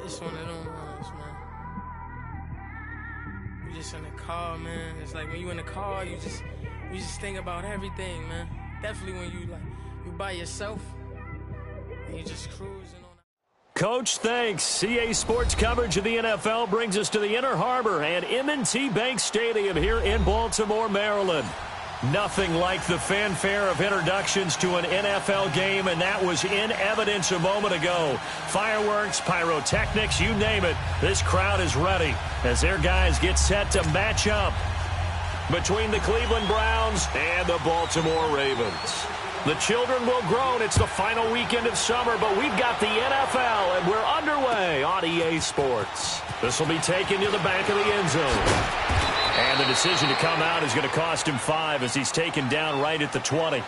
It's one of them ones, man. You just in the car, man. It's like when you in the car, you just think about everything, man. Definitely when you by yourself and you just cruising on. Coach, thanks. CA Sports coverage of the NFL brings us to the Inner Harbor and M&T Bank Stadium here in Baltimore, Maryland. Nothing like the fanfare of introductions to an NFL game, and that was in evidence a moment ago. Fireworks, pyrotechnics, you name it. This crowd is ready as their guys get set to match up between the Cleveland Browns and the Baltimore Ravens. The children will groan. It's the final weekend of summer, but we've got the NFL, and we're underway on EA Sports. This will be taken to the back of the end zone. And the decision to come out is going to cost him 5 as he's taken down right at the 20.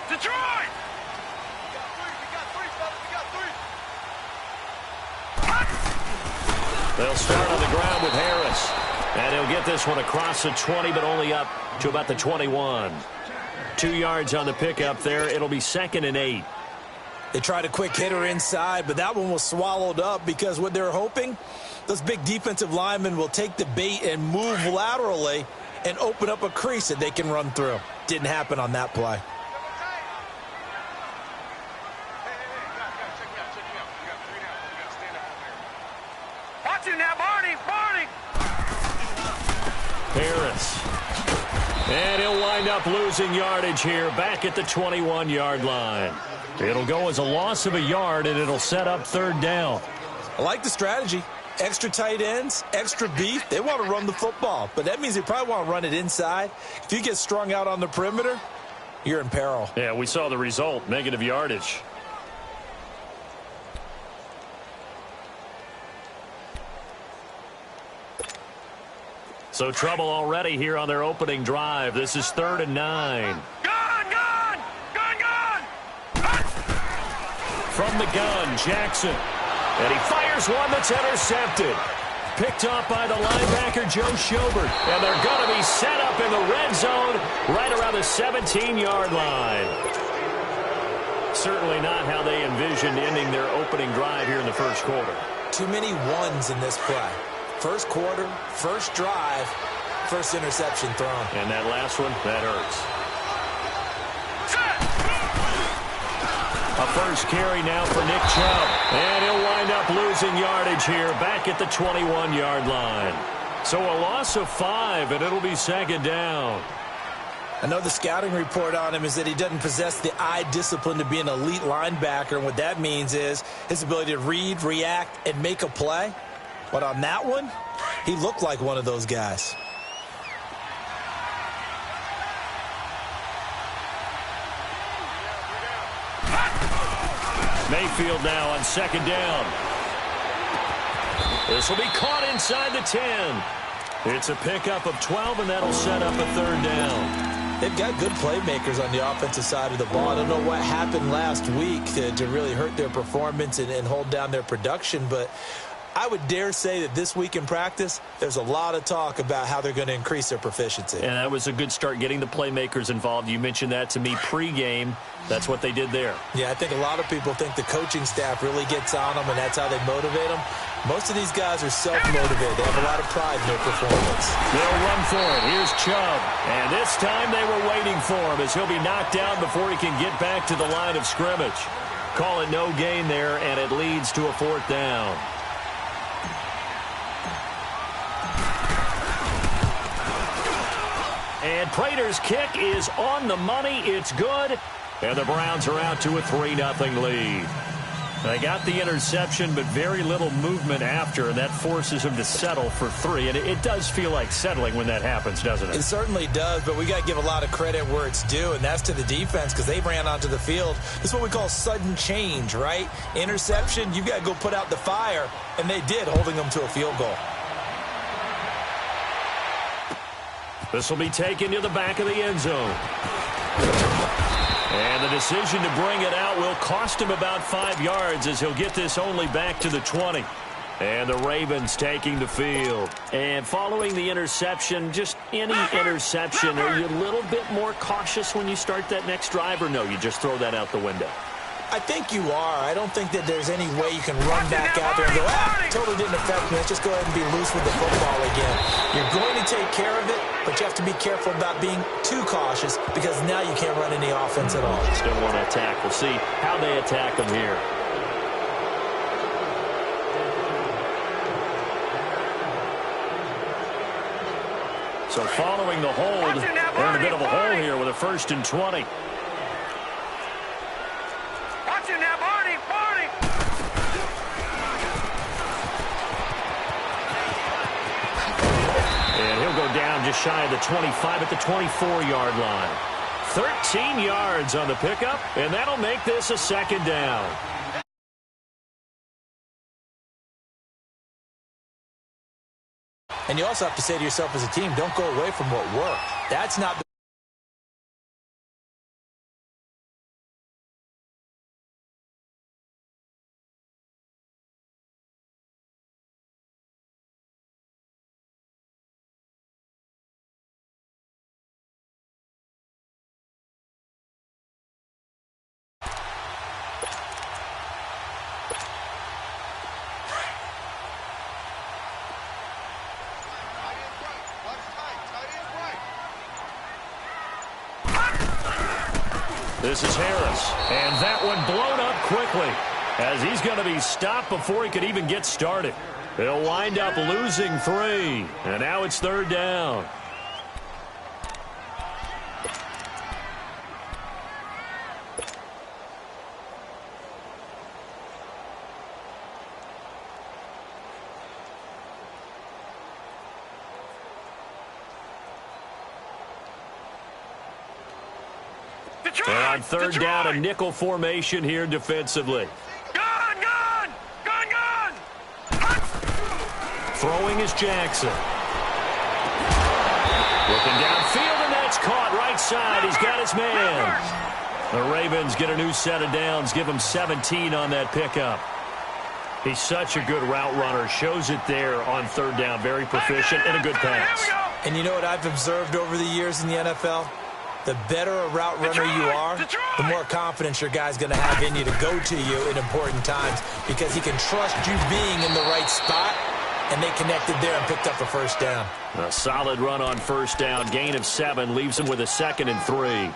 Detroit! They'll start on the ground with Harris. And he'll get this one across the 20, but only up to about the 21. 2 yards on the pickup there. It'll be 2nd and 8. They tried a quick hitter inside, but that one was swallowed up because what they're hoping, those big defensive linemen will take the bait and move laterally and open up a crease that they can run through. Didn't happen on that play. Harris. And he'll wind up losing yardage here back at the 21-yard line. It'll go as a loss of a yard, and it'll set up 3rd down. I like the strategy. Extra tight ends, extra beef. They want to run the football, but that means they probably want to run it inside. If you get strung out on the perimeter, you're in peril. Yeah, we saw the result, negative yardage. So trouble already here on their opening drive. This is 3rd and 9. Gun! From the gun, Jackson. And he fires one that's intercepted. Picked off by the linebacker, Joe Schobert. And they're going to be set up in the red zone right around the 17-yard line. Certainly not how they envisioned ending their opening drive here in the first quarter. Too many ones in this play. First quarter, first drive, first interception thrown. And that last one, that hurts. A first carry now for Nick Chubb. And he'll wind up losing yardage here back at the 21-yard line. So a loss of 5, and it'll be 2nd down. I know the scouting report on him is that he doesn't possess the eye discipline to be an elite linebacker. And what that means is his ability to read, react, and make a play. But on that one, he looked like one of those guys. Mayfield now on 2nd down. This will be caught inside the 10. It's a pickup of 12, and that'll set up a 3rd down. They've got good playmakers on the offensive side of the ball. I don't know what happened last week to really hurt their performance and hold down their production, but I would dare say that this week in practice, there's a lot of talk about how they're going to increase their proficiency. And that was a good start getting the playmakers involved. You mentioned that to me pregame. That's what they did there. Yeah, I think a lot of people think the coaching staff really gets on them, and that's how they motivate them. Most of these guys are self-motivated. They have a lot of pride in their performance. They'll run for it. Here's Chubb. And this time they were waiting for him as he'll be knocked down before he can get back to the line of scrimmage. Call it no gain there, and it leads to a 4th down. And Prater's kick is on the money. It's good. And the Browns are out to a 3-0 lead. They got the interception, but very little movement after, and that forces him to settle for 3. And it does feel like settling when that happens, doesn't it? It certainly does, but we got to give a lot of credit where it's due, and that's to the defense because they ran onto the field. This is what we call sudden change, right? Interception, you got to go put out the fire, and they did, holding them to a field goal. This will be taken to the back of the end zone. And the decision to bring it out will cost him about 5 yards as he'll get this only back to the 20. And the Ravens taking the field. And following the interception, just any interception, are you a little bit more cautious when you start that next drive, or no, you just throw that out the window? I think you are. I don't think that there's any way you can run back out there and go, totally didn't affect me. Let's just go ahead and be loose with the football again. You're going to take care of it, but you have to be careful about being too cautious because now you can't run any offense at all. Still want to attack. We'll see how they attack them here. So following the hold, they're in a bit of a hole here with a 1st and 20. And he'll go down just shy of the 25 at the 24-yard line. 13 yards on the pickup, and that'll make this a 2nd down. And you also have to say to yourself as a team, don't go away from what worked. That's not the This is Harris, and that one blown up quickly as he's going to be stopped before he could even get started. He'll wind up losing 3, and now it's 3rd down. They're on 3rd down, a nickel formation here defensively. Gun! Throwing is Jackson. Looking downfield, and that's caught right side. He's got his man. The Ravens get a new set of downs, give him 17 on that pickup. He's such a good route runner. Shows it there on 3rd down. Very proficient and a good pass. And you know what I've observed over the years in the NFL? The better a route runner you are, the more confidence your guy's going to have in you to go to you in important times because he can trust you being in the right spot, and they connected there and picked up a 1st down. A solid run on 1st down. Gain of 7 leaves him with a 2nd and 3.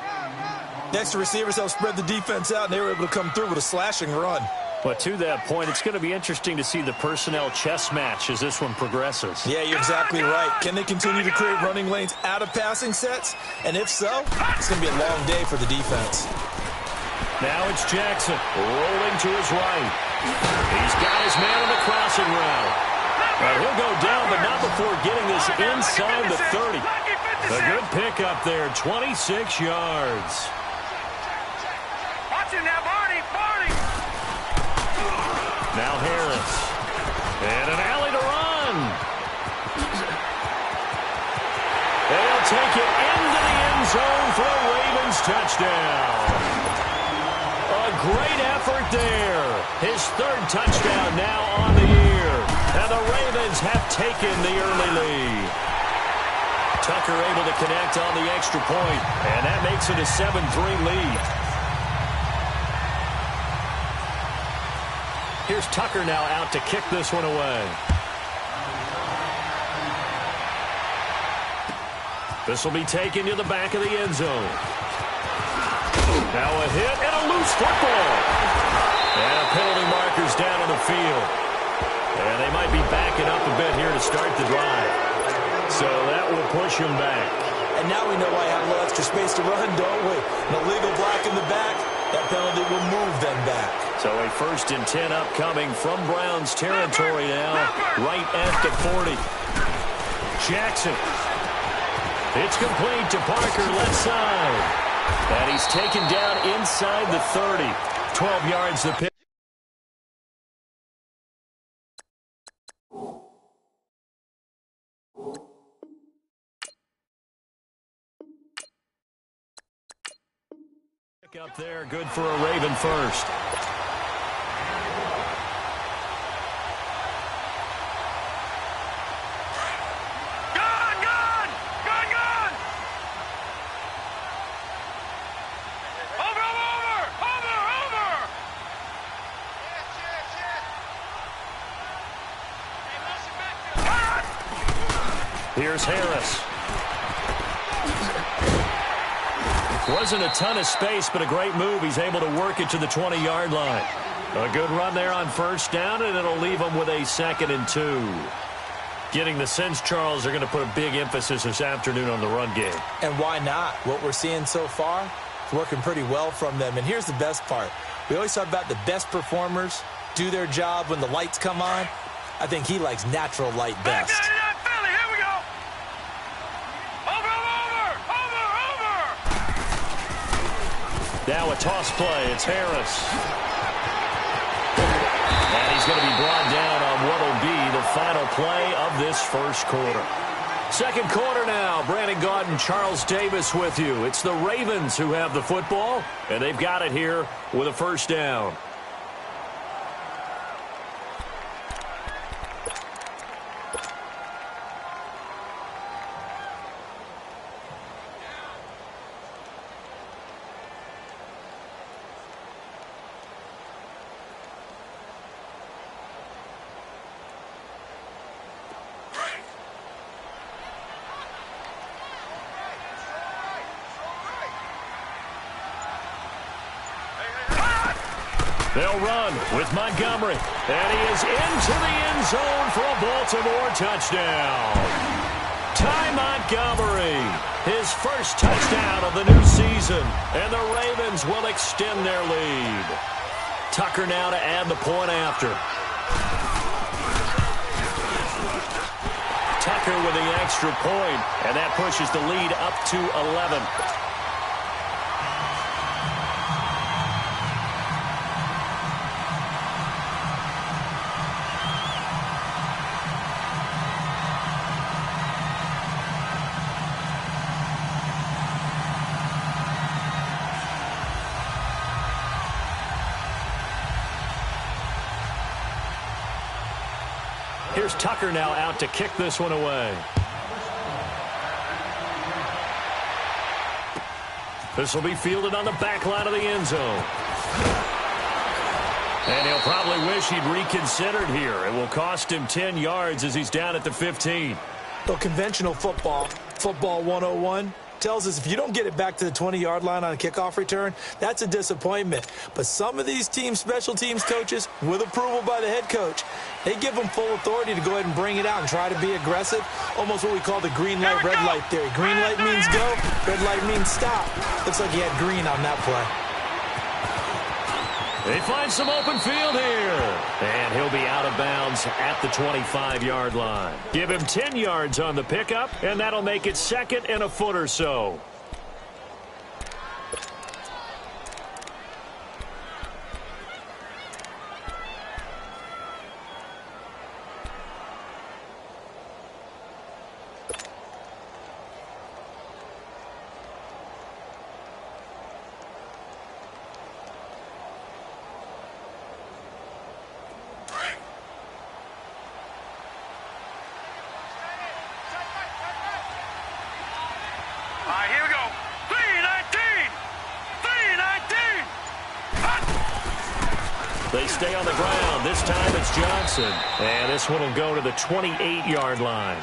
Next, the receivers helped spread the defense out, and they were able to come through with a slashing run. But to that point, it's going to be interesting to see the personnel chess match as this one progresses. Yeah, you're exactly right. Can they continue to create running lanes out of passing sets? And if so, it's going to be a long day for the defense. Now it's Jackson rolling to his right. He's got his man on the crossing route. Well, he'll go down, but not before getting this inside the 30. A good pickup there, 26 yards. Watch it now, Barney! Now Harris. And an alley to run. They'll take it into the end zone for a Ravens touchdown. A great effort there. His 3rd touchdown now on the year. And the Ravens have taken the early lead. Tucker able to connect on the extra point, and that makes it a 7-3 lead. Here's Tucker now out to kick this one away. This will be taken to the back of the end zone. Now a hit and a loose football. And a penalty marker's down on the field. And they might be backing up a bit here to start the drive. So that will push him back. And now we know why I have a little extra space to run, don't we? An illegal block in the back. That penalty will move them back. So a 1st and 10 upcoming from Browns territory now, right at the 40. Jackson. It's complete to Parker, left side. And he's taken down inside the 30. 12 yards the pick. Up there, good for a Raven first. Here's Harris. Wasn't a ton of space, but a great move. He's able to work it to the 20-yard line. A good run there on first down, and it'll leave them with a 2nd and 2. Getting the sense, Charles, they're going to put a big emphasis this afternoon on the run game. And why not? What we're seeing so far is working pretty well from them. And here's the best part. We always talk about the best performers do their job when the lights come on. I think he likes natural light best. Now a toss play. It's Harris. And he's going to be brought down on what will be the final play of this first quarter. Second quarter now. Brandon Gaudin, Charles Davis with you. It's the Ravens who have the football, and they've got it here with a first down. They'll run with Montgomery, and he is into the end zone for a Baltimore touchdown. Ty Montgomery, his first touchdown of the new season, and the Ravens will extend their lead. Tucker now to add the point after. Tucker with the extra point, and that pushes the lead up to 11. Here's Tucker now out to kick this one away. This will be fielded on the back line of the end zone. And he'll probably wish he'd reconsidered here. It will cost him 10 yards as he's down at the 15. Well, conventional football 101, tells us if you don't get it back to the 20-yard line on a kickoff return, that's a disappointment. But some of these team special teams coaches, with approval by the head coach, they give them full authority to go ahead and bring it out and try to be aggressive. Almost what we call the green light, red light theory. Green light means go, red light means stop. Looks like he had green on that play. They find some open field here. And he'll be out of bounds at the 25-yard line. Give him 10 yards on the pickup, and that'll make it 2nd and a foot or so. They stay on the ground. This time it's Johnson. And this one will go to the 28-yard line.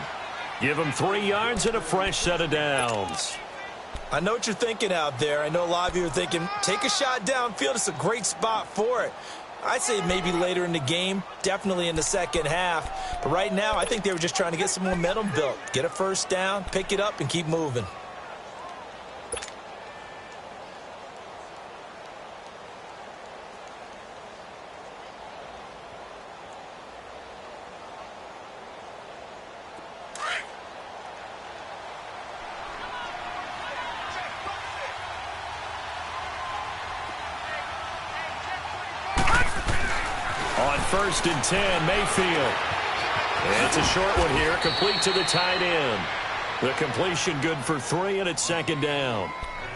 Give him 3 yards and a fresh set of downs. I know what you're thinking out there. I know a lot of you are thinking, take a shot downfield. It's a great spot for it. I'd say maybe later in the game, definitely in the second half. But right now, I think they were just trying to get some momentum built. Get a first down, pick it up, and keep moving. On 1st and 10, Mayfield. And it's a short one here, complete to the tight end. The completion good for 3, and it's 2nd down.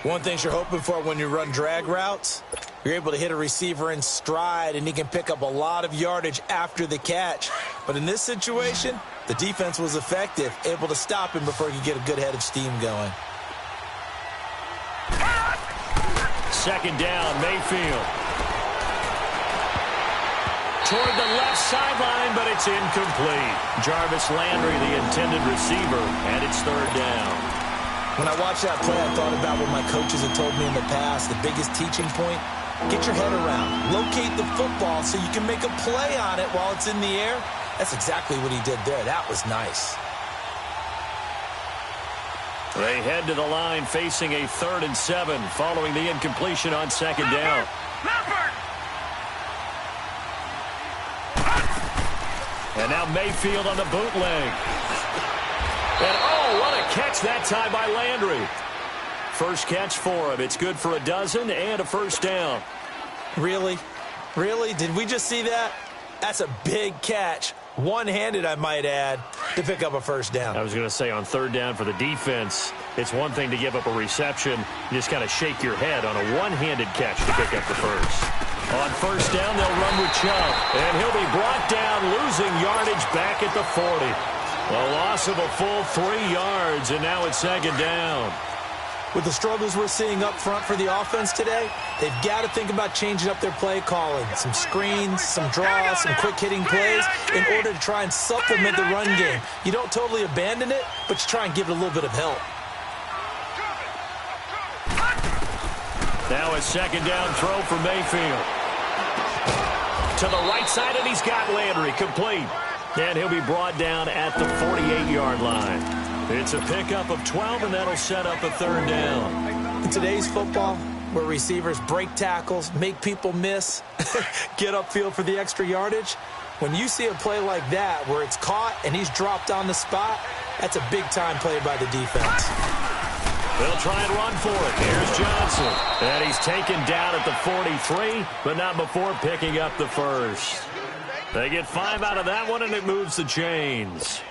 One thing you're hoping for when you run drag routes, you're able to hit a receiver in stride, and he can pick up a lot of yardage after the catch. But in this situation, the defense was effective, able to stop him before he could get a good head of steam going. Second down, Mayfield. Toward the left sideline, but it's incomplete. Jarvis Landry, the intended receiver, and it's third down. When I watched that play, I thought about what my coaches had told me in the past. The biggest teaching point, get your head around. Locate the football so you can make a play on it while it's in the air. That's exactly what he did there. That was nice. They head to the line facing a 3rd and 7 following the incompletion on second down. And now Mayfield on the bootleg. And oh, what a catch that time by Landry. First catch for him. It's good for a dozen and a first down. Really? Really? Did we just see that? That's a big catch. One-handed, I might add, to pick up a first down. I was going to say on third down for the defense, it's one thing to give up a reception. You just kind of shake your head on a one-handed catch to pick up the first. On first down, they'll run with Chubb. And he'll be brought down, losing yardage back at the 40. A loss of a full 3 yards, and now it's second down. With the struggles we're seeing up front for the offense today, they've got to think about changing up their play calling. Some screens, some draws, some quick-hitting plays in order to try and supplement the run game. You don't totally abandon it, but you try and give it a little bit of help. Now a second down throw for Mayfield. To the right side, and he's got Landry complete. And he'll be brought down at the 48-yard line. It's a pickup of 12, and that'll set up a third down. In today's football, where receivers break tackles, make people miss, get upfield for the extra yardage, when you see a play like that where it's caught and he's dropped on the spot, that's a big-time play by the defense. They'll try and run for it. Here's Johnson. And he's taken down at the 43, but not before picking up the first. They get 5 out of that one, and it moves the chains.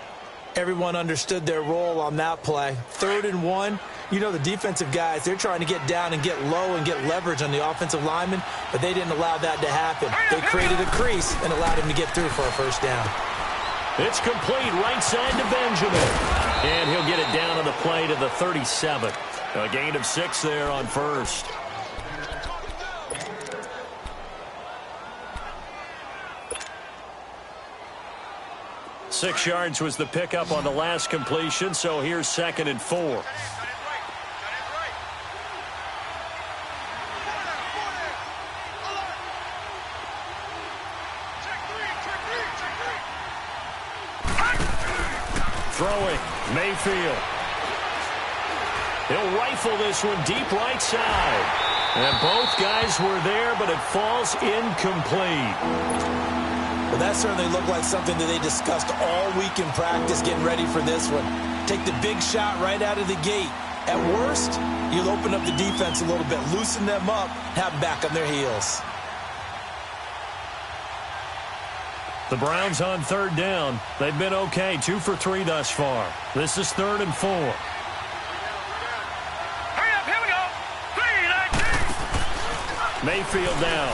Everyone understood their role on that play. 3rd and 1. You know the defensive guys, they're trying to get down and get low and get leverage on the offensive lineman, but they didn't allow that to happen. They created a crease and allowed him to get through for a first down. It's complete right side to Benjamin. And he'll get it down on the play to the 37. A gain of 6 there on first. Six yards was the pickup on the last completion, so here's 2nd and 4. Throwing, Mayfield. He'll rifle this one deep right side. And both guys were there, but it falls incomplete. Well, that certainly looked like something that they discussed all week in practice getting ready for this one. Take the big shot right out of the gate. At worst, you'll open up the defense a little bit, loosen them up, have them back on their heels. The Browns on third down. They've been okay, 2 for 3 thus far. This is 3rd and 4. Hurry up, here we go. 3-19. Mayfield now.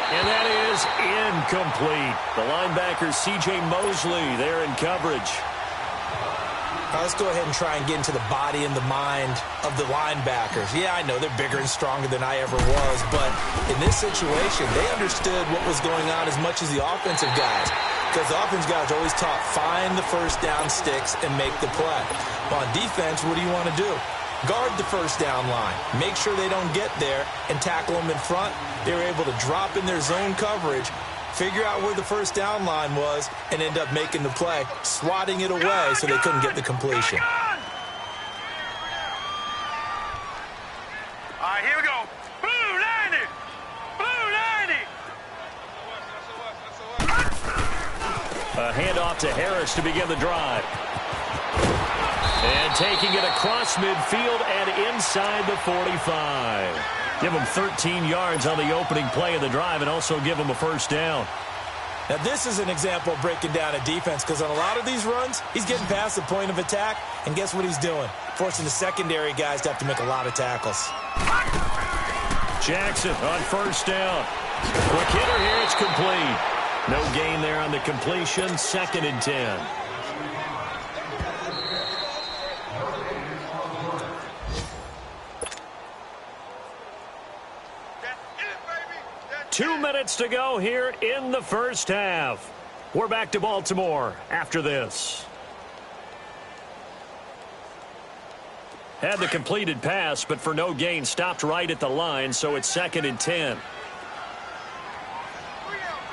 And that is incomplete. The linebacker, C.J. Mosley, there in coverage. All right, let's go ahead and try and get into the body and the mind of the linebackers. Yeah, I know they're bigger and stronger than I ever was, but in this situation, they understood what was going on as much as the offensive guys. Because the offensive guys are always taught, find the first down sticks and make the play. On defense, what do you want to do? Guard the first down line. Make sure they don't get there and tackle them in front. They were able to drop in their zone coverage, figure out where the first down line was, and end up making the play, swatting it away so they couldn't get the completion. All right, here we go. Blue 90. Blue 90. A handoff to Harris to begin the drive. And taking it across midfield and inside the 45. Give them 13 yards on the opening play of the drive and also give them a first down. Now, this is an example of breaking down a defense because on a lot of these runs, he's getting past the point of attack, and guess what he's doing? Forcing the secondary guys to have to make a lot of tackles. Jackson on first down. Quick hitter here, it's complete. No gain there on the completion, 2nd and 10. Two minutes to go here in the first half. We're back to Baltimore after this. Had the completed pass, but for no gain, stopped right at the line, so it's 2nd and 10.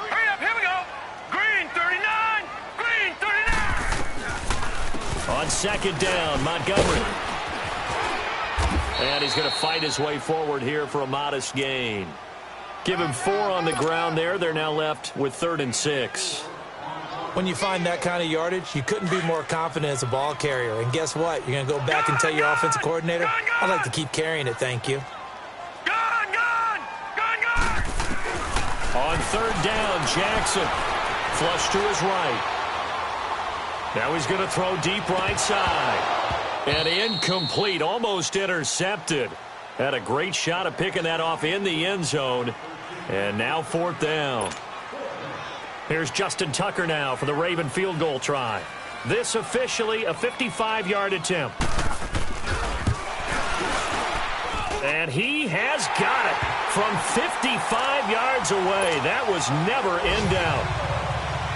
Hurry up, here we go. Green 39, green 39. On 2nd down, Montgomery. And he's going to fight his way forward here for a modest gain. Give him 4 on the ground there. They're now left with 3rd and 6. When you find that kind of yardage, you couldn't be more confident as a ball carrier. And guess what? You're going to go back and tell your offensive coordinator, I'd like to keep carrying it, thank you. Gone, gone, gone, gone. On 3rd down, Jackson. Flush to his right. Now he's going to throw deep right side. And incomplete, almost intercepted. Had a great shot of picking that off in the end zone. And now 4th down. Here's Justin Tucker now for the Raven field goal try. This officially a 55-yard attempt. And he has got it from 55 yards away. That was never in doubt.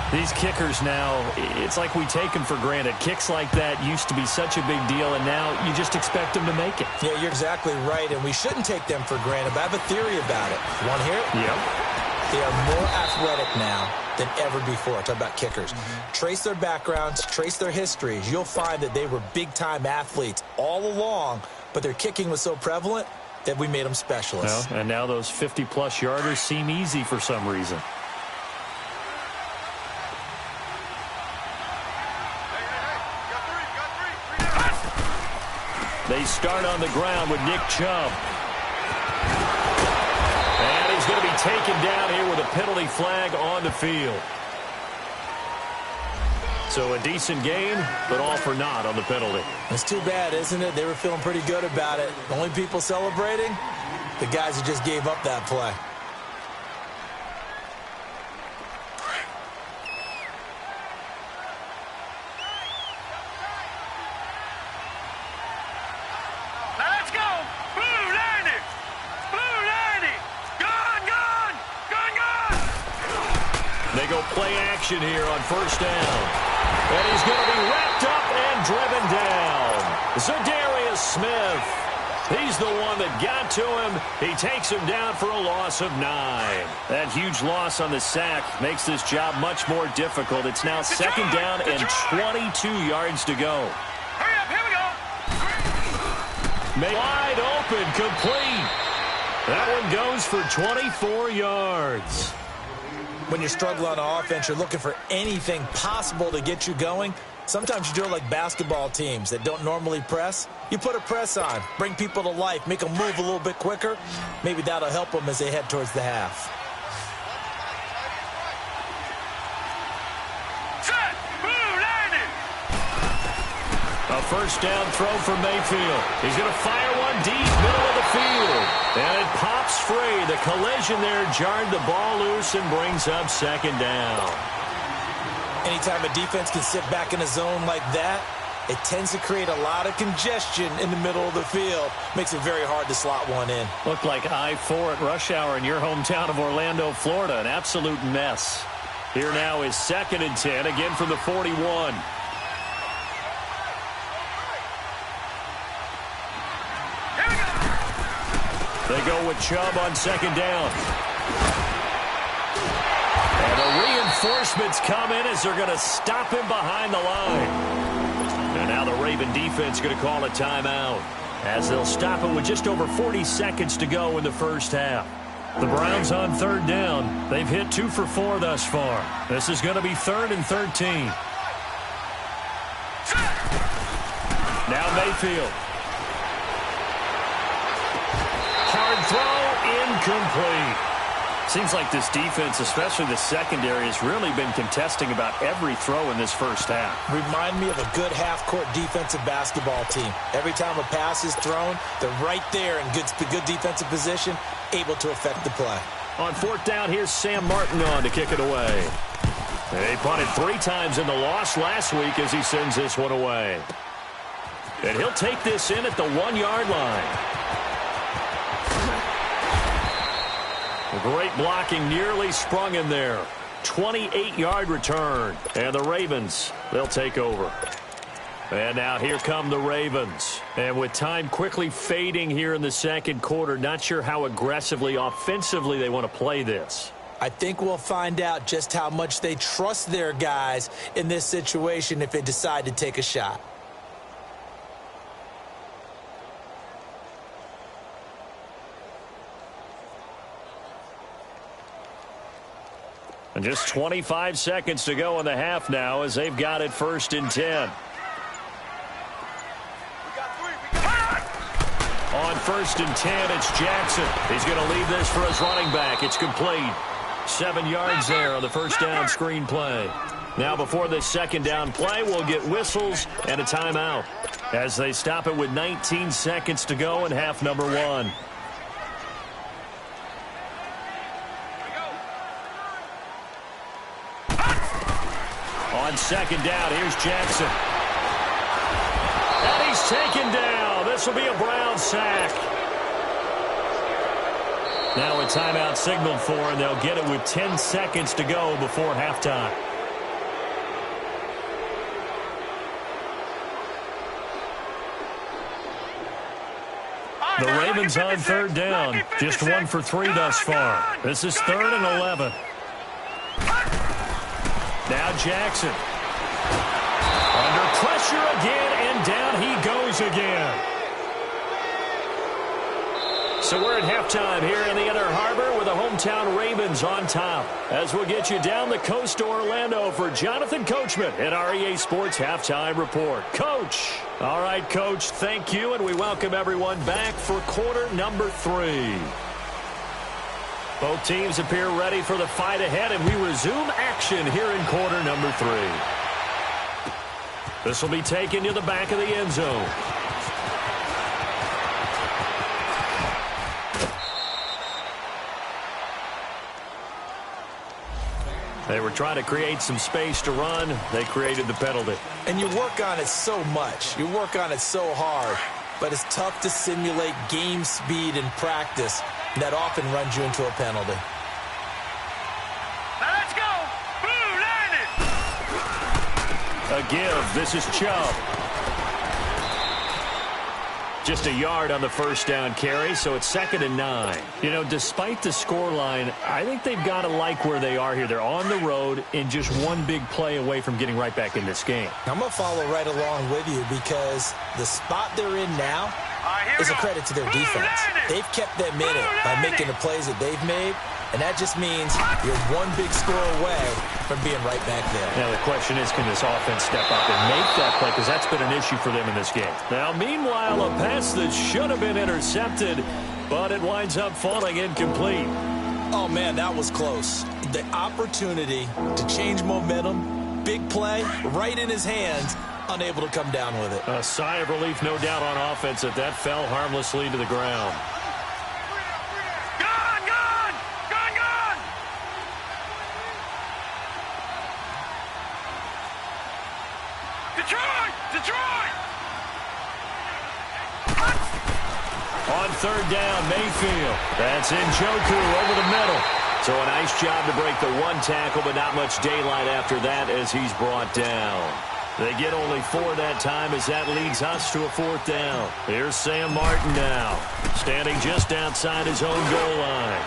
These kickers now, it's like we take them for granted. Kicks like that used to be such a big deal, and now you just expect them to make it. Yeah, you're exactly right, and we shouldn't take them for granted, but I have a theory about it. You want to hear it? Yep. They are more athletic now than ever before. Talk about kickers. Trace their backgrounds, trace their histories. You'll find that they were big-time athletes all along, but their kicking was so prevalent that we made them specialists. Well, and now those 50-plus yarders seem easy for some reason. They start on the ground with Nick Chubb. And he's going to be taken down here with a penalty flag on the field. So a decent game, but all for naught on the penalty. It's too bad, isn't it? They were feeling pretty good about it. The only people celebrating, the guys who just gave up that play. Play action here on first down. And he's going to be wrapped up and driven down. Zadarius Smith. He's the one that got to him. He takes him down for a loss of 9. That huge loss on the sack makes this job much more difficult. It's now 2nd down and 22 yards to go. Hurry up, here we go. Wide open, complete. That one goes for 24 yards. When you're struggling on offense, you're looking for anything possible to get you going. Sometimes you do it like basketball teams that don't normally press. You put a press on, bring people to life, make them move a little bit quicker. Maybe that'll help them as they head towards the half. Set, blue, landing. A first down throw for Mayfield. He's going to fire one deep, middle of the field. And it pops free. The collision there jarred the ball loose and brings up 2nd down. Anytime a defense can sit back in a zone like that, it tends to create a lot of congestion in the middle of the field. Makes it very hard to slot one in. Looked like I-4 at rush hour in your hometown of Orlando, Florida. An absolute mess. Here now is 2nd and 10, again from the 41. They go with Chubb on 2nd down. And the reinforcements come in as they're going to stop him behind the line. And now the Raven defense going to call a timeout as they'll stop it with just over 40 seconds to go in the first half. The Browns on 3rd down. They've hit 2 for 4 thus far. This is going to be 3rd and 13. Now Mayfield. Hard throw, incomplete. Seems like this defense, especially the secondary, has really been contesting about every throw in this first half. Remind me of a good half-court defensive basketball team. Every time a pass is thrown, they're right there in good defensive position, able to affect the play. On fourth down, here's Sam Martin on to kick it away. They punted 3 times in the loss last week as he sends this one away. And he'll take this in at the 1-yard line. Great blocking, nearly sprung in there. 28-yard return. And the Ravens, they'll take over. And now here come the Ravens. And with time quickly fading here in the second quarter, not sure how aggressively, offensively they want to play this. I think we'll find out just how much they trust their guys in this situation if they decide to take a shot. And just 25 seconds to go in the half now as they've got it 1st and 10. On 1st and 10, it's Jackson. He's going to leave this for his running back. It's complete. 7 yards there on the first down screen play. Now before this second down play, we'll get whistles and a timeout as they stop it with 19 seconds to go in half number 1. On second down, here's Jackson. And he's taken down. This will be a Brown sack. Now a timeout signaled for, and they'll get it with 10 seconds to go before halftime. The Ravens on third down. Just 1 for 3 thus far. This is 3rd and 11. Now Jackson. Under pressure again, and down he goes again. So we're at halftime here in the Inner Harbor with the hometown Ravens on top. As we'll get you down the coast to Orlando for Jonathan Coachman at our EA Sports Halftime Report. Coach. All right, Coach, thank you, and we welcome everyone back for quarter number 3. Both teams appear ready for the fight ahead, and we resume action here in quarter number 3. This will be taken to the back of the end zone. They were trying to create some space to run. They created the penalty. And you work on it so much. You work on it so hard. But it's tough to simulate game speed in practice. That often runs you into a penalty. Now let's go. Blue, line it. A give. This is Chubb. Just a yard on the first down carry, so it's 2nd and 9. You know, despite the scoreline, I think they've got to like where they are here. They're on the road and just one big play away from getting right back in this game. I'm going to follow right along with you because the spot they're in now is a credit to their defense. They've kept them in it by making the plays that they've made, and that just means you're one big score away from being right back there. Now the question is, can this offense step up and make that play, because that's been an issue for them in this game. Now meanwhile, a pass that should have been intercepted, but it winds up falling incomplete. Oh man, that was close. The opportunity to change momentum, big play, right in his hands, unable to come down with it. A sigh of relief, no doubt, on offense that fell harmlessly to the ground. Detroit! On third down, Mayfield. That's Njoku over the middle. So a nice job to break the 1 tackle, but not much daylight after that as he's brought down. They get only 4 that time as that leads us to a 4th down. Here's Sam Martin now, standing just outside his own goal line.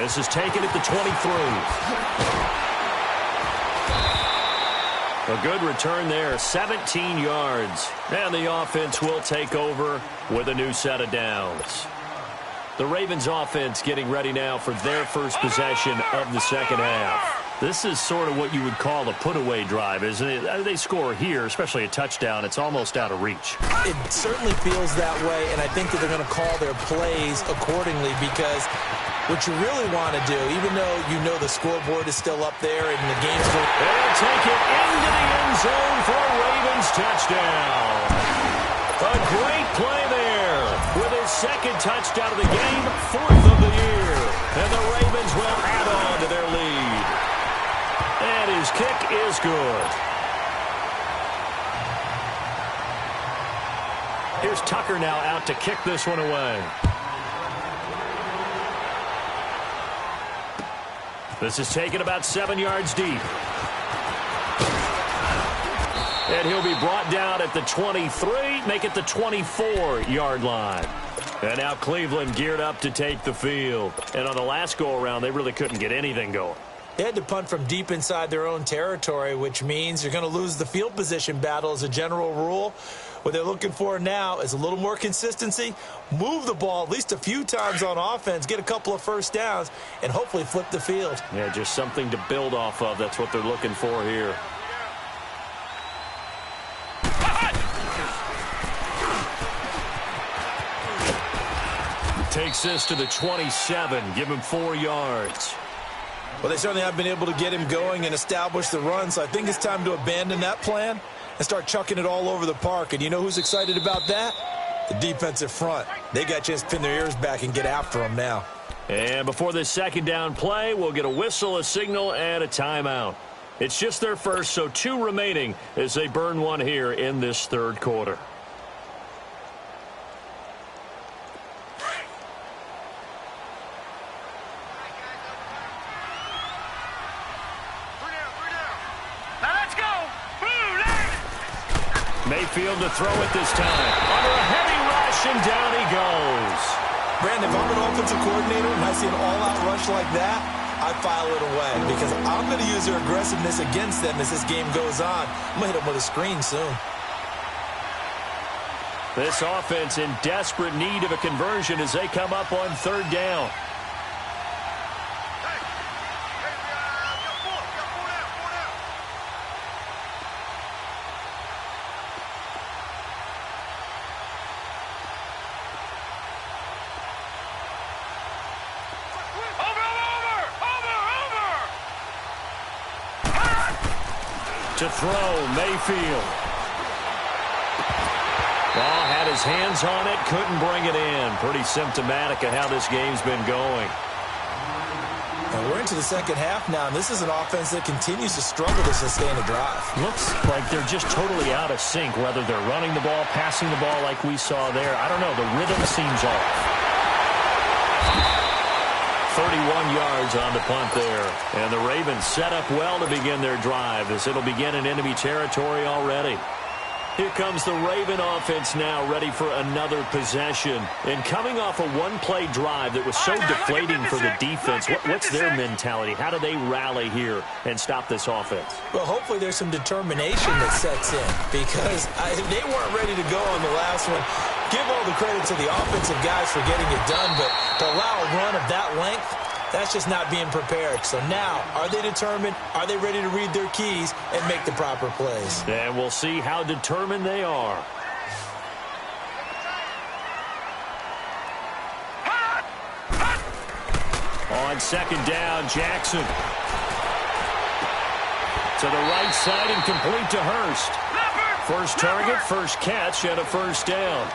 This is taken at the 23. A good return there, 17 yards. And the offense will take over with a new set of downs. The Ravens offense getting ready now for their first possession of the second half. This is sort of what you would call a put-away drive, isn't it? They score here, especially a touchdown. It's almost out of reach. It certainly feels that way, and I think that they're going to call their plays accordingly because what you really want to do, even though you know the scoreboard is still up there and the game's going... They'll take it into the end zone for a Ravens touchdown. A great play there with his second touchdown of the game, 4th of the year. And the Ravens will add on to their lead. And his kick is good. Here's Tucker now out to kick this one away. This is taken about 7 yards deep. And he'll be brought down at the 23, make it the 24-yard line. And now Cleveland geared up to take the field. And on the last go-around, they really couldn't get anything going. They had to punt from deep inside their own territory, which means you're going to lose the field position battle as a general rule. What they're looking for now is a little more consistency, move the ball at least a few times on offense, get a couple of first downs, and hopefully flip the field. Yeah, just something to build off of. That's what they're looking for here. Takes this to the 27, give him 4 yards. Well, they certainly have been able to get him going and establish the run, so I think it's time to abandon that plan and start chucking it all over the park. And you know who's excited about that? The defensive front. They got a chance to pin their ears back and get after them now. And before this second down play, we'll get a whistle, a signal, and a timeout. It's just their first, so 2 remaining as they burn one here in this third quarter. Mayfield to throw it this time. Under a heavy rush, and down he goes. Brandon, if I'm an offensive coordinator and I see an all-out rush like that, I file it away because I'm going to use their aggressiveness against them as this game goes on. I'm going to hit them with a screen soon. This offense in desperate need of a conversion as they come up on third down. To throw, Mayfield. Ball had his hands on it, couldn't bring it in. Pretty symptomatic of how this game's been going. And we're into the second half now, and this is an offense that continues to struggle to sustain a drive. Looks like they're just totally out of sync, whether they're running the ball, passing the ball like we saw there. I don't know, the rhythm seems off. 31 yards on the punt there. And the Ravens set up well to begin their drive as it'll begin in enemy territory already. Here comes the Raven offense now, ready for another possession. And coming off a one-play drive that was so deflating for the defense, what's their mentality? How do they rally here and stop this offense? Well, hopefully there's some determination that sets in because they weren't ready to go on the last one. Give all the credit to the offensive guys for getting it done, but to allow a run of that length, that's just not being prepared. So now, are they determined? Are they ready to read their keys and make the proper plays? And we'll see how determined they are. On second down, Jackson. To the right side and complete to Hurst. First target, first catch, and a first down.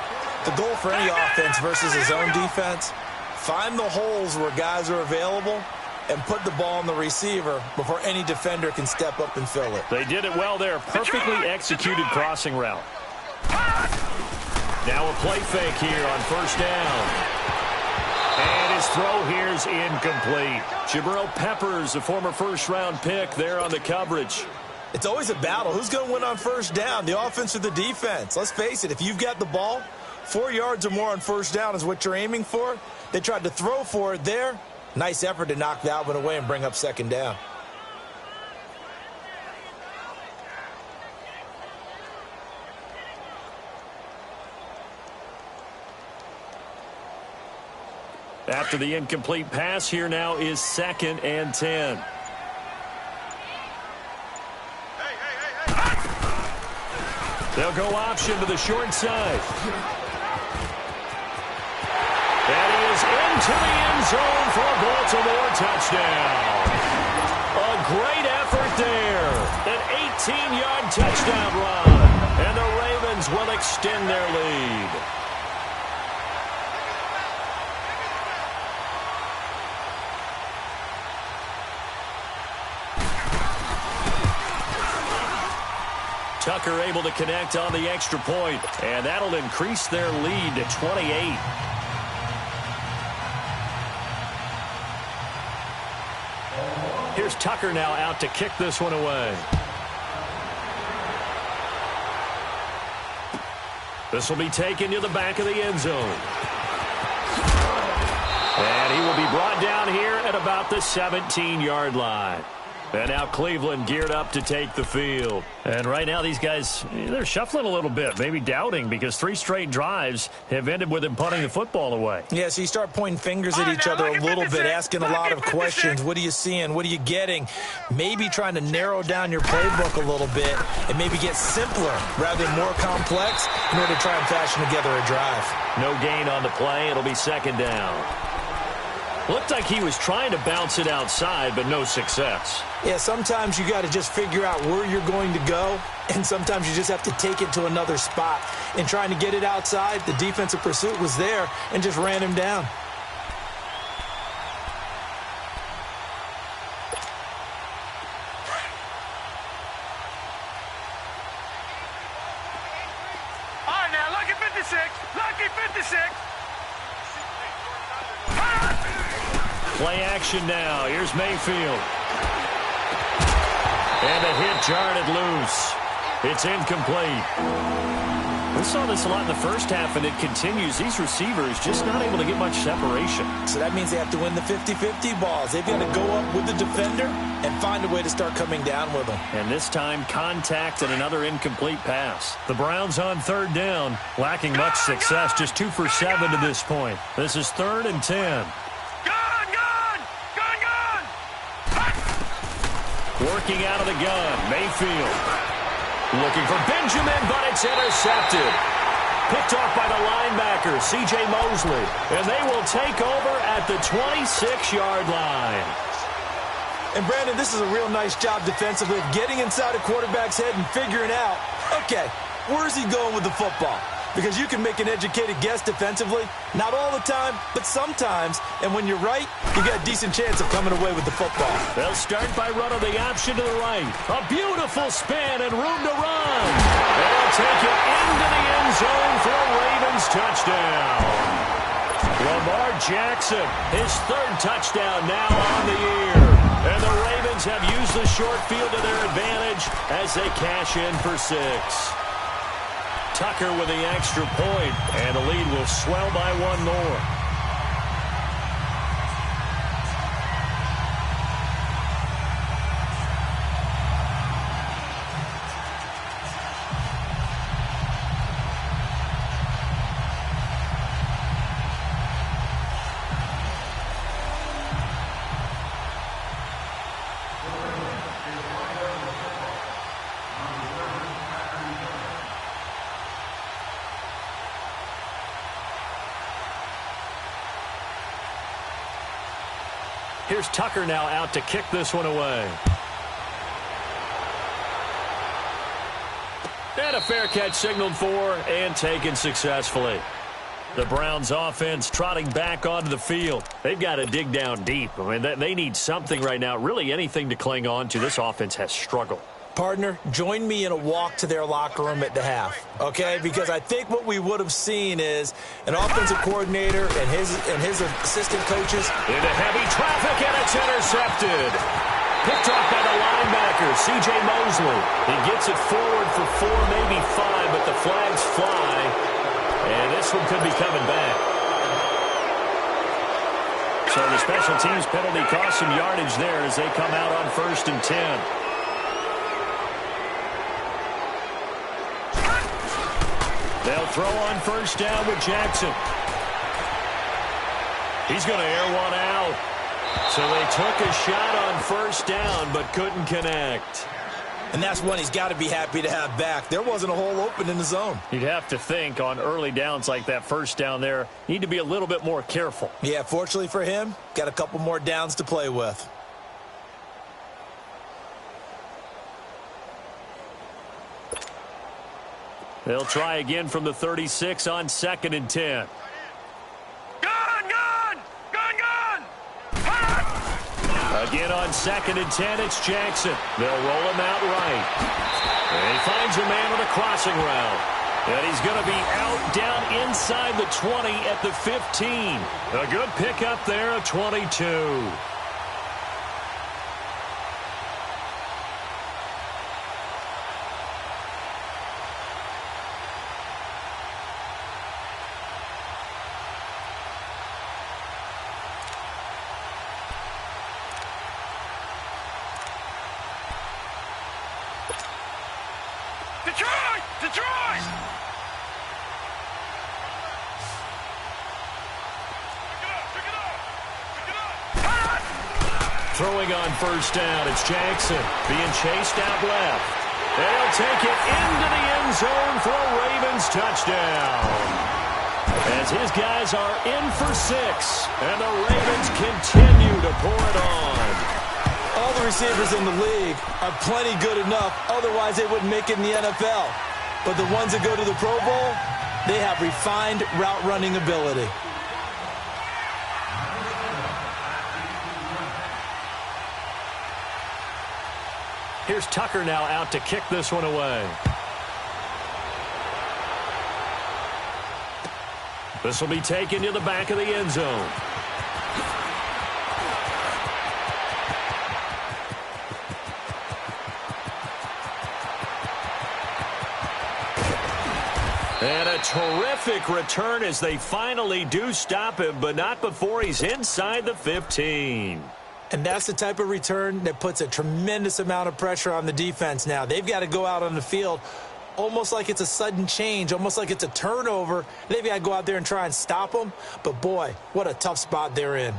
The goal for any offense versus his own defense, find the holes where guys are available and put the ball on the receiver before any defender can step up and fill it. They did it well there. Perfectly executed crossing route. Now a play fake here on first down. And his throw here is incomplete. Jabril Peppers, a former first-round pick, there on the coverage. It's always a battle. Who's going to win on first down, the offense or the defense? Let's face it, if you've got the ball, 4 yards or more on first down is what you're aiming for. They tried to throw for it there. Nice effort to knock that one away and bring up second down. After the incomplete pass, here now is 2nd and 10. They'll go option to the short side. And he is into the end zone for a Baltimore touchdown. A great effort there. An 18-yard touchdown run. And the Ravens will extend their lead. Tucker able to connect on the extra point, and that'll increase their lead to 28. Here's Tucker now out to kick this one away. This will be taken to the back of the end zone. And he will be brought down here at about the 17-yard line. And now Cleveland geared up to take the field. And right now these guys, they're shuffling a little bit, maybe doubting, because 3 straight drives have ended with them punting the football away. Yeah, so you start pointing fingers at each other a little bit, asking a lot of questions. What are you seeing? What are you getting? Maybe trying to narrow down your playbook a little bit and maybe get simpler rather than more complex in order to try and fashion together a drive. No gain on the play. It'll be second down. Looked like he was trying to bounce it outside, but no success. Yeah, sometimes you got to just figure out where you're going to go, and sometimes you just have to take it to another spot. And trying to get it outside, the defensive pursuit was there and just ran him down. All right, now, lucky 56. Lucky 56. Play action now. Here's Mayfield. And the hit jarred it loose. It's incomplete. We saw this a lot in the first half, and it continues. These receivers just not able to get much separation. So that means they have to win the 50-50 balls. They've got to go up with the defender and find a way to start coming down with them. And this time, contact and another incomplete pass. The Browns on third down, lacking much success, just 2 for 7 to this point. This is 3rd and 10. Working out of the gun, Mayfield. Looking for Benjamin, but it's intercepted. Picked off by the linebacker, C.J. Mosley. And they will take over at the 26-yard line. And, Brandon, this is a real nice job defensively of getting inside a quarterback's head and figuring out, okay, where's he going with the football? Because you can make an educated guess defensively, not all the time, but sometimes. And when you're right, you got a decent chance of coming away with the football. They'll start by running the option to the right. A beautiful spin and room to run. They'll take it into the end zone for a Ravens touchdown. Lamar Jackson, his 3rd touchdown now on the year. And the Ravens have used the short field to their advantage as they cash in for 6. Tucker with the extra point, and the lead will swell by 1 more. Here's Tucker now out to kick this one away. And a fair catch signaled for and taken successfully. The Browns offense trotting back onto the field. They've got to dig down deep. I mean, they need something right now, really anything to cling on to. This offense has struggled. Partner, join me in a walk to their locker room at the half, okay? Because I think what we would have seen is an offensive coordinator and his assistant coaches. Into heavy traffic, and it's intercepted. Picked off by the linebacker, C.J. Mosley. He gets it forward for 4, maybe 5, but the flags fly. And this one could be coming back. So the special teams penalty cost some yardage there as they come out on 1st and 10. They'll throw on 1st down with Jackson. He's going to air one out. So they took a shot on 1st down but couldn't connect. And that's one he's got to be happy to have back. There wasn't a hole open in the zone. You'd have to think on early downs like that first down there, need to be a little bit more careful. Yeah, fortunately for him, got a couple more downs to play with. They'll try again from the 36 on 2nd and 10. Again on 2nd and 10, it's Jackson. They'll roll him out right. And he finds a man on a crossing route. And he's going to be out down inside the 20 at the 15. A good pickup there of 22. Detroit! Throwing on first down, it's Jackson being chased out left. They'll take it into the end zone for a Ravens touchdown. As his guys are in for 6, and the Ravens continue to pour it on. All the receivers in the league are plenty good enough, otherwise they wouldn't make it in the NFL. But the ones that go to the Pro Bowl, they have refined route running ability. Here's Tucker now out to kick this one away. This will be taken to the back of the end zone. And a terrific return as they finally do stop him, but not before he's inside the 15. And that's the type of return that puts a tremendous amount of pressure on the defense now. They've got to go out on the field almost like it's a sudden change, almost like it's a turnover. They've got to go out there and try and stop them. But, boy, what a tough spot they're in.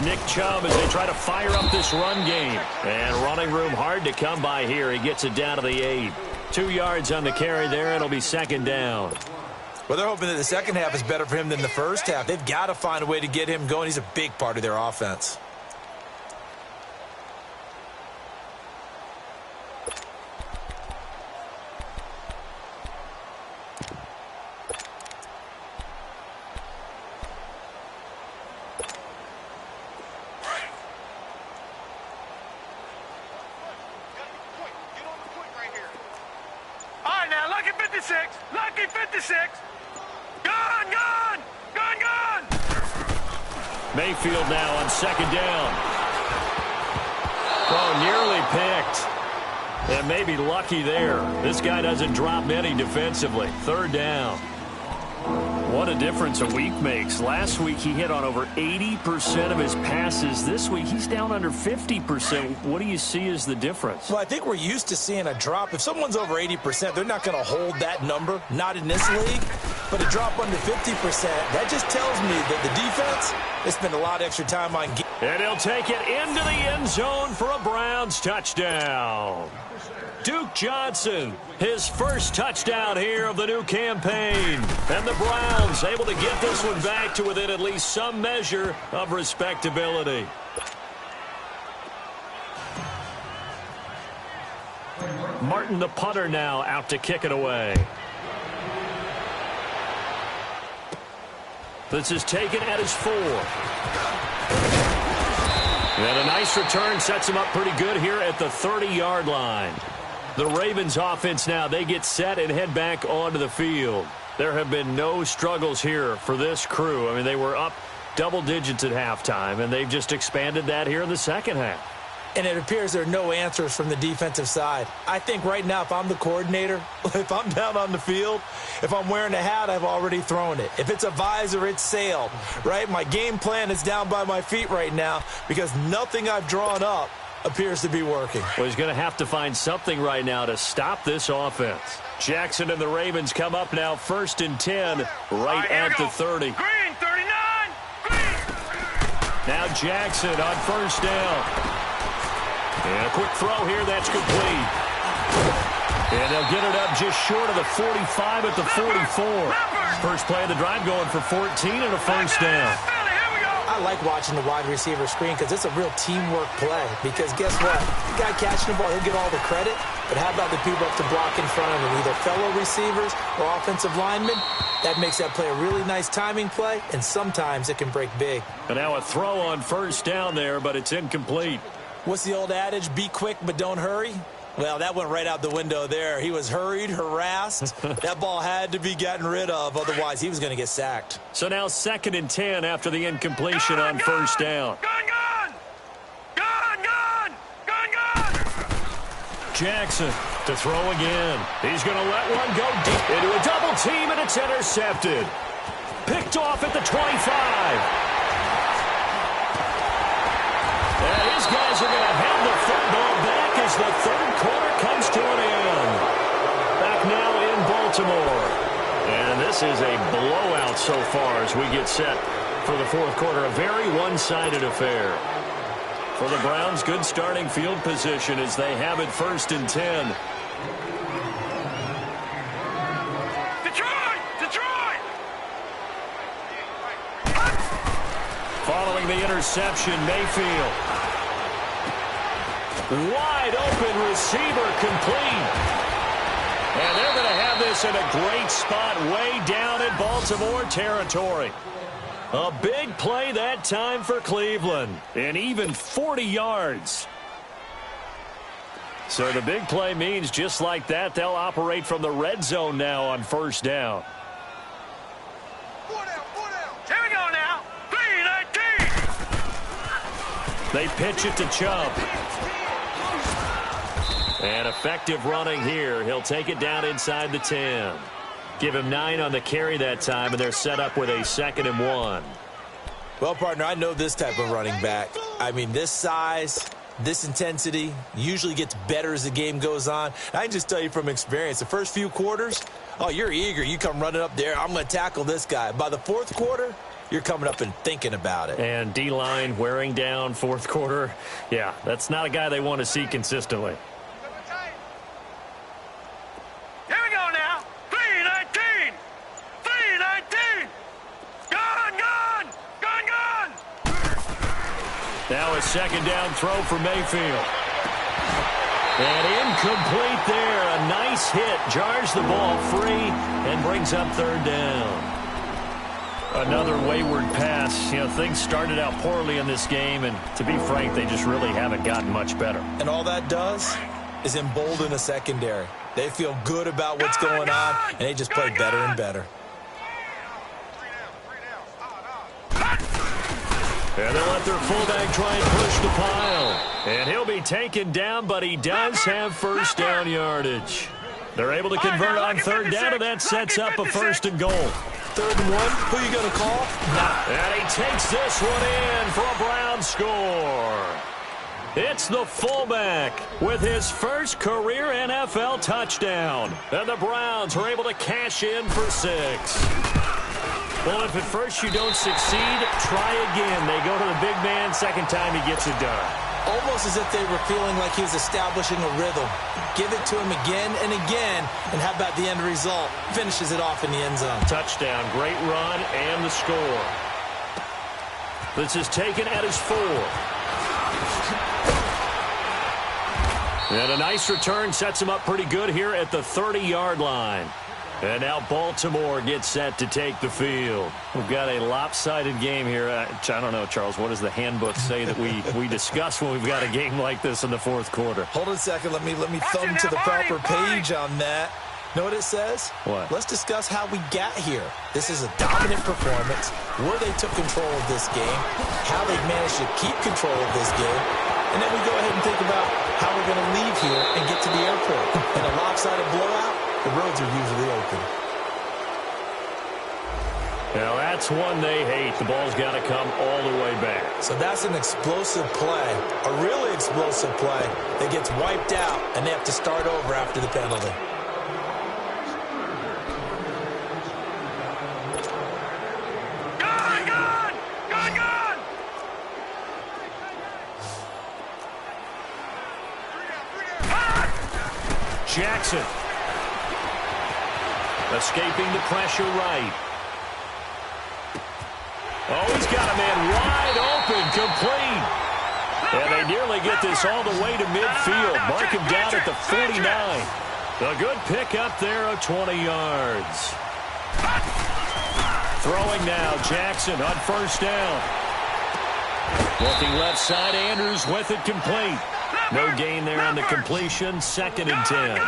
Nick Chubb as they try to fire up this run game. And running room hard to come by here. He gets it down to the 8. 2 yards on the carry there. It'll be 2nd down. Well, they're hoping that the second half is better for him than the first half. They've got to find a way to get him going. He's a big part of their offense. Lucky 56. Gone. Mayfield now on 2nd down. Oh, nearly picked. And maybe lucky there. This guy doesn't drop many defensively. 3rd down. What a difference a week makes. Last week he hit on over 80% of his passes. This week he's down under 50%. What do you see as the difference? Well, I think we're used to seeing a drop. If someone's over 80%, they're not going to hold that number. Not in this league. But a drop under 50%, that just tells me that the defense, they spend a lot of extra time on game. And he'll take it into the end zone for a Browns touchdown. Duke Johnson, his first touchdown here of the new campaign. And the Browns able to get this one back to within at least some measure of respectability. Martin, the punter, now out to kick it away. This is taken at his 4. And a nice return sets him up pretty good here at the 30-yard line. The Ravens offense now, they get set and head back onto the field. There have been no struggles here for this crew. I mean, they were up double digits at halftime, and they've just expanded that here in the second half. and it appears there are no answers from the defensive side. I think right now, if I'm the coordinator, if I'm down on the field, if I'm wearing a hat, I've already thrown it. If it's a visor, it's sailed, right? My game plan is down by my feet right now because nothing I've drawn up appears to be working. Well, he's going to have to find something right now to stop this offense. Jackson and the Ravens come up now 1st and 10 right at the 30. Green, 39. Green. Now Jackson on 1st down. And a quick throw here. That's complete. And they'll get it up just short of the 45 at the 44. First play of the drive going for 14 and a 1st down. I like watching the wide receiver screen because it's a real teamwork play. Because guess what? The guy catching the ball, he'll get all the credit. But how about the people up to block in front of him, either fellow receivers or offensive linemen? That makes that play a really nice timing play, and sometimes it can break big. And now a throw on 1st down there, but it's incomplete. What's the old adage? Be quick, but don't hurry. Well, that went right out the window there. He was hurried, harassed. That ball had to be gotten rid of, otherwise he was going to get sacked. So now 2nd and 10 after the incompletion on 1st down. Gun! Jackson to throw again. He's going to let one go deep into a double team, and it's intercepted. Picked off at the 25. And his guys are going to hand the football back as the 3rd quarter comes to an end. Back now in Baltimore. And this is a blowout so far as we get set for the 4th quarter. A very one-sided affair. For the Browns, good starting field position as they have it 1st and 10. Detroit! Following the interception, Mayfield. Wide open receiver complete. And they're going to have this in a great spot way down in Baltimore territory. A big play that time for Cleveland, and even 40 yards. So the big play means just like that, they'll operate from the red zone now on 1st down. 4 down. Here we go now. 3-19. They pitch it to Chubb. And effective running here. He'll take it down inside the 10. Give him 9 on the carry that time, and they're set up with a 2nd and 1. Well, partner, I know this type of running back. I mean, this size, this intensity usually gets better as the game goes on. I can just tell you from experience, the first few quarters, oh, you're eager. You come running up there. I'm going to tackle this guy. By the 4th quarter, you're coming up and thinking about it. And D-line wearing down 4th quarter. Yeah, that's not a guy they want to see consistently. Here we go now. 3-19. Gun! Now a 2nd down throw for Mayfield. And incomplete there. A nice hit. Jars the ball free and brings up 3rd down. Another wayward pass. You know, things started out poorly in this game, and to be frank, they just really haven't gotten much better. And all that does is embolden a secondary. They feel good about what's going on, and they just play better and better. And they'll let their fullback try and push the pile. And he'll be taken down, but he does have 1st down yardage. They're able to convert on 3rd down, and that sets up a 1st and goal. 3rd and 1, who are you going to call? And he takes this one in for a Brown score. It's the fullback with his first career NFL touchdown. And the Browns are able to cash in for 6. Well, if at first you don't succeed, try again. They go to the big man. 2nd time he gets it done. Almost as if they were feeling like he was establishing a rhythm. Give it to him again and again. And how about the end result? Finishes it off in the end zone. Touchdown, great run, and the score. This is taken at his 4. And a nice return sets him up pretty good here at the 30-yard line. And now Baltimore gets set to take the field. We've got a lopsided game here. I don't know, Charles, what does the handbook say that we discuss when we've got a game like this in the 4th quarter? Hold on a second. Let me thumb to the proper page on that. Know what it says? What? Let's discuss how we got here. This is a dominant performance, where they took control of this game, how they managed to keep control of this game, And then we go ahead and think about how we're going to leave here and get to the airport. In a lopsided blowout, the roads are usually open. Now, that's one they hate. The ball's got to come all the way back. So that's an explosive play, a really explosive play that gets wiped out, and they have to start over after the penalty. Jackson. Escaping the pressure right. Oh, he's got a man wide open, complete. And they nearly get this all the way to midfield. Mark him down at the 49. A good pickup there of 20 yards. Throwing now, Jackson on first down. Looking left side, Andrews with it complete. No gain there on the completion, 2nd and 10.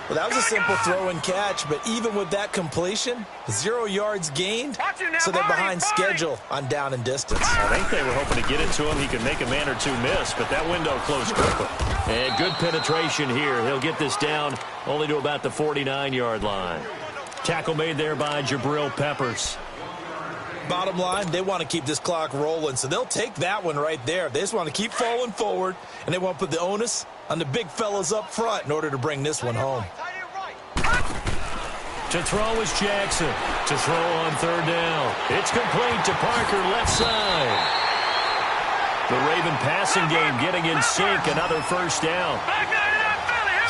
Well, that was a simple throw and catch, but even with that completion, 0 yards gained, so they're behind schedule on down and distance. I think they were hoping to get it to him. He could make a man or two miss, but that window closed quickly. And good penetration here. He'll get this down only to about the 49-yard line. Tackle made there by Jabril Peppers. Bottom line, they want to keep this clock rolling, so they'll take that one right there. They just want to keep falling forward, and they want to put the onus on the big fellas up front in order to bring this one home. To throw is Jackson. To throw on third down. It's complete to Parker, left side. The Raven passing game getting in sync. Another first down.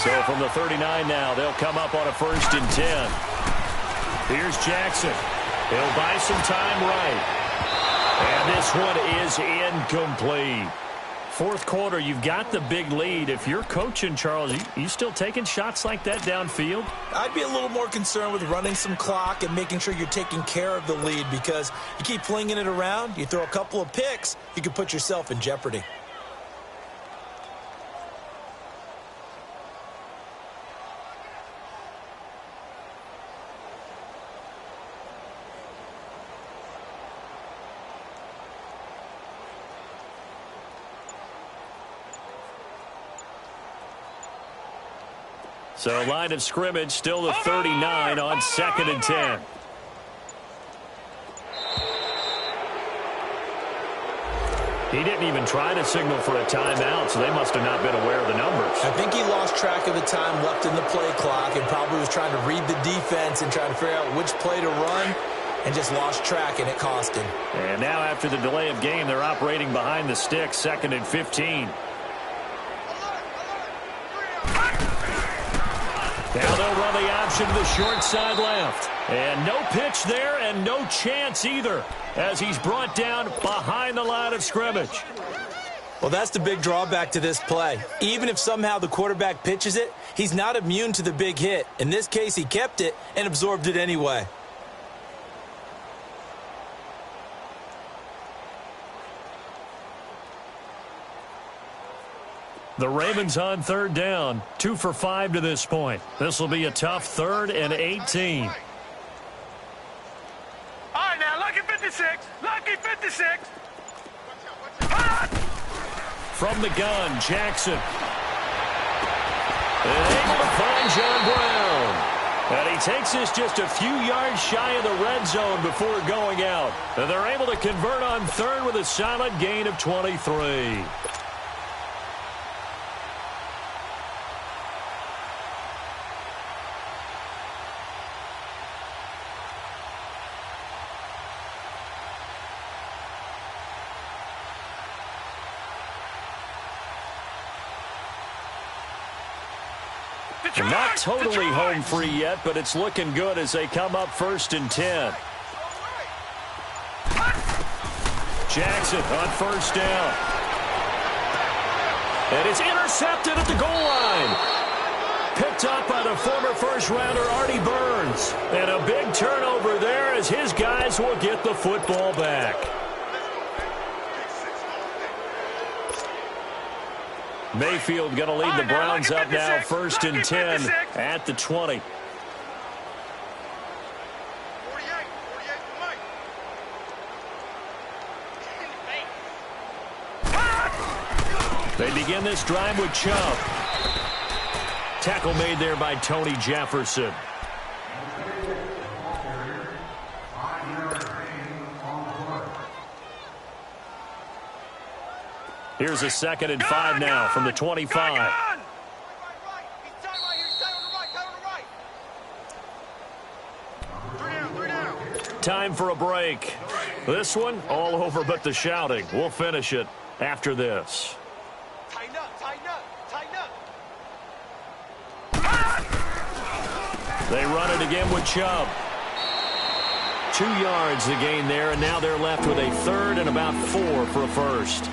So from the 39 now, they'll come up on a 1st and 10. Here's Jackson. He'll buy some time right. And this one is incomplete. 4th quarter, you've got the big lead. If you're coaching, Charles, you still taking shots like that downfield? I'd be a little more concerned with running some clock and making sure you're taking care of the lead, because you keep flinging it around, you throw a couple of picks, you can put yourself in jeopardy. So line of scrimmage still the 39 on 2nd and 10. He didn't even try to signal for a timeout, so they must have not been aware of the numbers. I think he lost track of the time left in the play clock and probably was trying to read the defense and trying to figure out which play to run, and just lost track, and it cost him. And now after the delay of game, they're operating behind the sticks, 2nd and 15. Now they'll run the option to the short side left. And no pitch there and no chance either as he's brought down behind the line of scrimmage. Well, that's the big drawback to this play. Even if somehow the quarterback pitches it, he's not immune to the big hit. In this case, he kept it and absorbed it anyway. The Ravens on third down, 2 for 5 to this point. This will be a tough 3rd and 18. All right, now, lucky 56. Lucky 56. From the gun, Jackson. And able to find John Brown. And he takes this just a few yards shy of the red zone before going out. And they're able to convert on 3rd with a solid gain of 23. Not totally home free yet, but it's looking good as they come up 1st and 10. Jackson on first down. And it's intercepted at the goal line. Picked up by the former first-rounder Artie Burns. And a big turnover there as his guys will get the football back. Mayfield going to lead the Browns up now, 1st and 10 at the 20. They begin this drive with Chubb. Tackle made there by Tony Jefferson. Here's a 2nd and 5 now from the 25. Time for a break. This one, all over but the shouting. We'll finish it after this. Tighten up, tighten up, tighten up. They run it again with Chubb. 2 yards the gain there, and now they're left with a 3rd and about 4 for a first.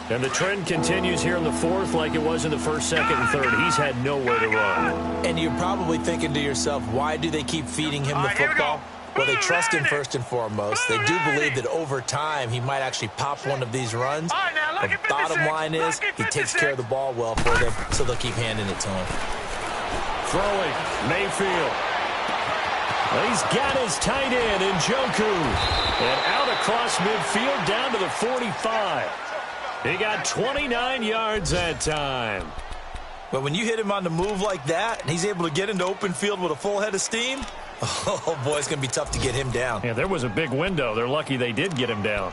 And the trend continues here in the 4th like it was in the 1st, 2nd, and 3rd. He's had nowhere to run. And you're probably thinking to yourself, why do they keep feeding him the football? Well, they trust him first and foremost. They do believe that over time he might actually pop one of these runs. The bottom line is he takes care of the ball well for them, so they'll keep handing it to him. Throwing, Mayfield. Well, he's got his tight end in Njoku. And out across midfield down to the 45. He got 29 yards that time. But when you hit him on the move like that, and he's able to get into open field with a full head of steam, oh, boy, it's going to be tough to get him down. Yeah, there was a big window. They're lucky they did get him down.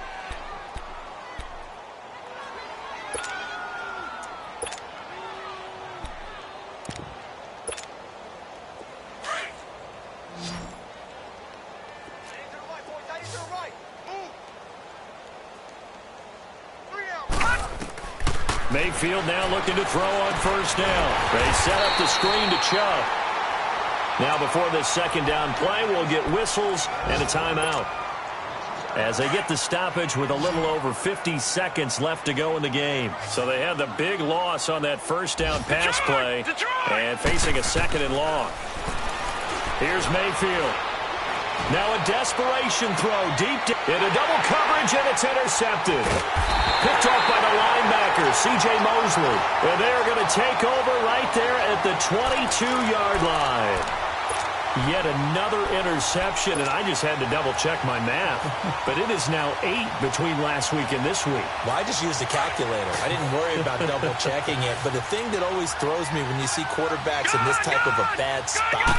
Mayfield now looking to throw on 1st down. They set up the screen to Chubb. Now before this 2nd down play, we'll get whistles and a timeout. As they get the stoppage with a little over 50 seconds left to go in the game. So they had the big loss on that 1st down pass play and facing a 2nd and long. Here's Mayfield. Now a desperation throw deep into double coverage, and it's intercepted. Picked off by the linebacker, C.J. Mosley. And they're going to take over right there at the 22-yard line. Yet another interception, and I just had to double-check my math. But it is now 8 between last week and this week. Well, I just used a calculator. I didn't worry about double-checking it. But the thing that always throws me when you see quarterbacks in this type of a bad spot,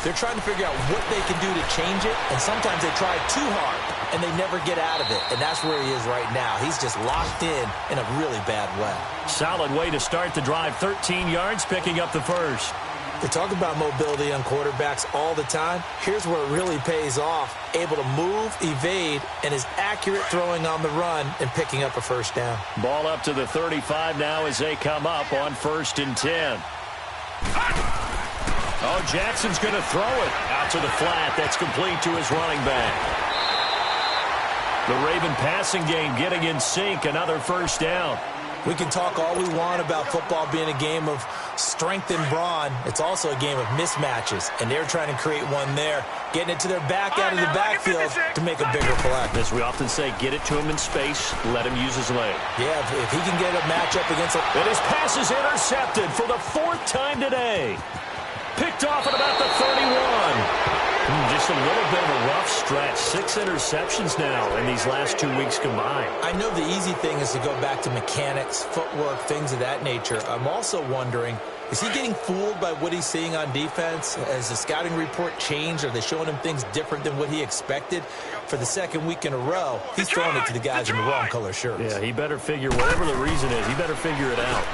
they're trying to figure out what they can do to change it, and sometimes they try too hard, and they never get out of it. And that's where he is right now. He's just locked in a really bad way. Solid way to start the drive. 13 yards, picking up the 1st. They talk about mobility on quarterbacks all the time. Here's where it really pays off. Able to move, evade, and is accurate throwing on the run and picking up a 1st down. Ball up to the 35 now as they come up on 1st and 10. Oh, Jackson's going to throw it out to the flat. That's complete to his running back. The Raven passing game getting in sync. Another 1st down. We can talk all we want about football being a game of strength and brawn. It's also a game of mismatches, and they're trying to create one there, getting it to their back out of the backfield to make a bigger play. As we often say, get it to him in space, let him use his leg. Yeah, if he can get a matchup against a... And his pass is intercepted for the 4th time today. Picked off at about the 31. Just a little bit of a rough stretch. 6 interceptions now in these last 2 weeks combined. I know the easy thing is to go back to mechanics, footwork, things of that nature. I'm also wondering, is he getting fooled by what he's seeing on defense? Has the scouting report changed? Are they showing him things different than what he expected? For the 2nd week in a row, he's throwing it to the guys in the wrong color shirts. Yeah, he better figure, whatever the reason is, he better figure it out.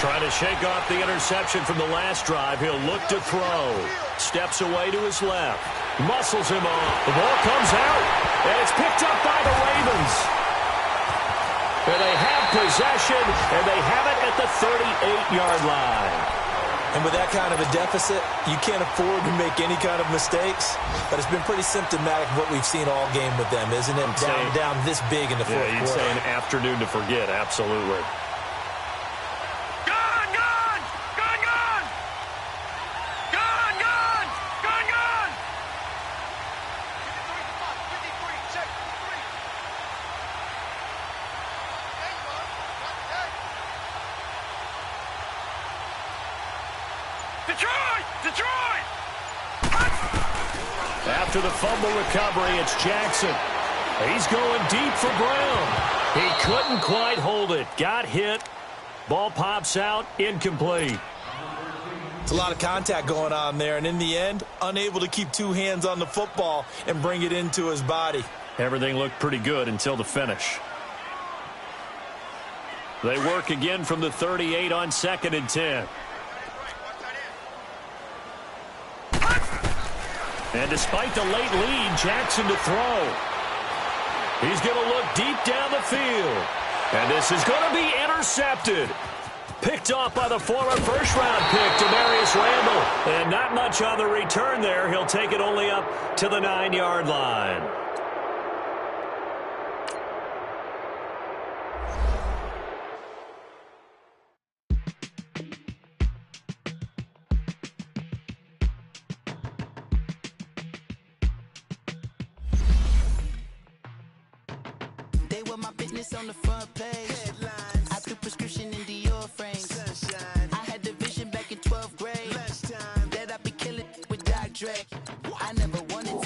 Trying to shake off the interception from the last drive. He'll look to throw. Steps away to his left. Muscles him off. The ball comes out, and it's picked up by the Ravens. And they have possession, and they have it at the 38-yard line. And with that kind of a deficit, you can't afford to make any kind of mistakes. But it's been pretty symptomatic of what we've seen all game with them, isn't it? Down this big in the fourth quarter. You'd say an afternoon to forget, absolutely. Detroit! After the fumble recovery, it's Jackson. He's going deep for Brown. He couldn't quite hold it. Got hit. Ball pops out. Incomplete. It's a lot of contact going on there, and in the end, unable to keep two hands on the football and bring it into his body. Everything looked pretty good until the finish. They work again from the 38 on 2nd and 10. And despite the late lead, Jackson to throw. He's going to look deep down the field. And this is going to be intercepted. Picked off by the former first-round pick, Demarius Randall. And not much on the return there. He'll take it only up to the 9-yard line. My business on the front page. Headlines. I threw prescription in Dior frames. Sunshine. I had the vision back in 12th grade. Lunchtime. That I'd be killing with Dr. Dre. I never wanted to